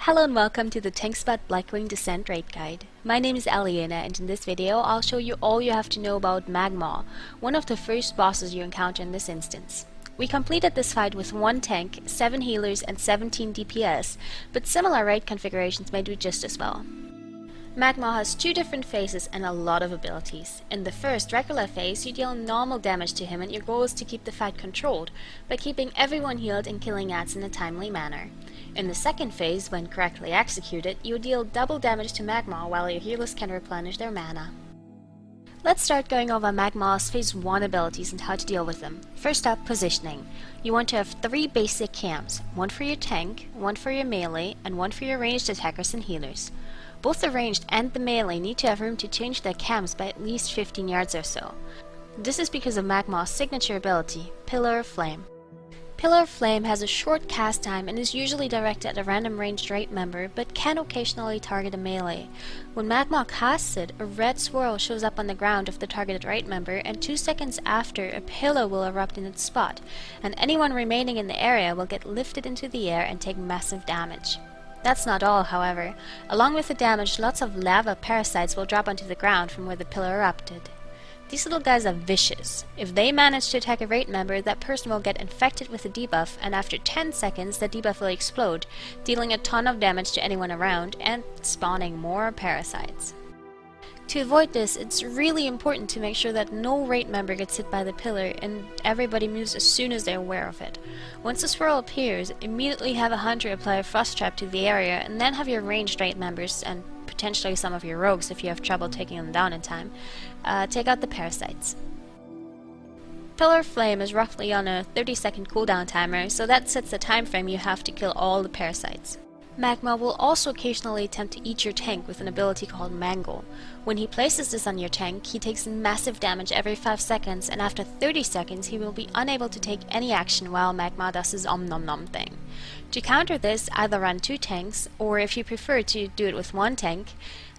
Hello and welcome to the Tankspot Blackwing Descent Raid Guide. My name is Aliena, and in this video I'll show you all you have to know about Magmaw, one of the first bosses you encounter in this instance. We completed this fight with 1 tank, 7 healers and 17 DPS, but similar raid configurations may do just as well. Magmaw has 2 different phases and a lot of abilities. In the first regular phase, you deal normal damage to him, and your goal is to keep the fight controlled by keeping everyone healed and killing adds in a timely manner. In the second phase, when correctly executed, you deal double damage to Magmaw while your healers can replenish their mana. Let's start going over Magmaw's phase 1 abilities and how to deal with them. First up, positioning. You want to have 3 basic camps, 1 for your tank, 1 for your melee, and 1 for your ranged attackers and healers. Both the ranged and the melee need to have room to change their camps by at least 15 yards or so. This is because of Magmaw's signature ability, Pillar of Flame. Pillar of Flame has a short cast time and is usually directed at a random ranged raid member, but can occasionally target a melee. When Magmaw casts it, a red swirl shows up on the ground of the targeted raid member, and 2 seconds after, a pillar will erupt in its spot, and anyone remaining in the area will get lifted into the air and take massive damage. That's not all, however. Along with the damage, lots of lava parasites will drop onto the ground from where the pillar erupted. These little guys are vicious. If they manage to attack a raid member, that person will get infected with a debuff, and after 10 seconds the debuff will explode, dealing a ton of damage to anyone around and spawning more parasites. To avoid this, it's really important to make sure that no raid member gets hit by the pillar and everybody moves as soon as they're aware of it. Once the swirl appears, immediately have a hunter apply a frost trap to the area, and then have your ranged raid members, and potentially some of your rogues if you have trouble taking them down in time, take out the parasites. Pillar of Flame is roughly on a 30-second cooldown timer, so that sets the time frame you have to kill all the parasites. Magmaw will also occasionally attempt to eat your tank with an ability called Mangle. When he places this on your tank, he takes massive damage every 5 seconds, and after 30 seconds he will be unable to take any action while Magmaw does his om nom nom thing. To counter this, either run 2 tanks, or if you prefer to do it with 1 tank,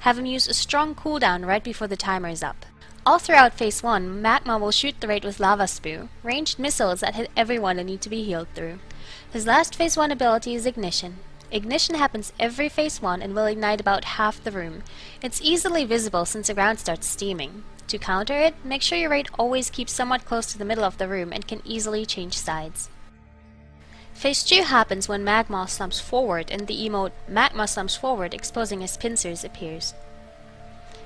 have him use a strong cooldown right before the timer is up. All throughout phase 1, Magmaw will shoot the raid with Lava Spew, ranged missiles that hit everyone and need to be healed through. His last phase 1 ability is Ignition. Ignition happens every phase 1 and will ignite about half the room. It's easily visible since the ground starts steaming. To counter it, make sure your raid always keeps somewhat close to the middle of the room and can easily change sides. Phase 2 happens when Magmaw slumps forward and the emote Magmaw slumps forward exposing his pincers appears.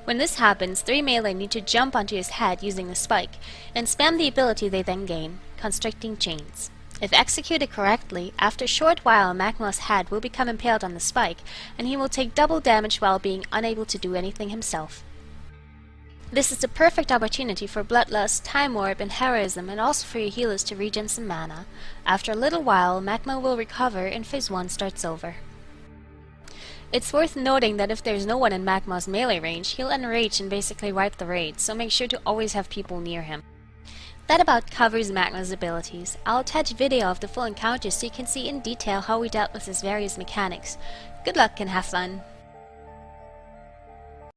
When this happens, 3 melee need to jump onto his head using the spike and spam the ability they then gain, Constricting Chains. If executed correctly, after a short while Magmaw's head will become impaled on the spike, and he will take double damage while being unable to do anything himself. This is the perfect opportunity for Bloodlust, Time Warp, and Heroism, and also for your healers to regen some mana. After a little while, Magmaw will recover and phase 1 starts over. It's worth noting that if there's no one in Magmaw's melee range, he'll enrage and basically wipe the raid, so make sure to always have people near him. That about covers Magmaw's abilities. I'll attach a video of the full encounter so you can see in detail how we dealt with his various mechanics. Good luck and have fun!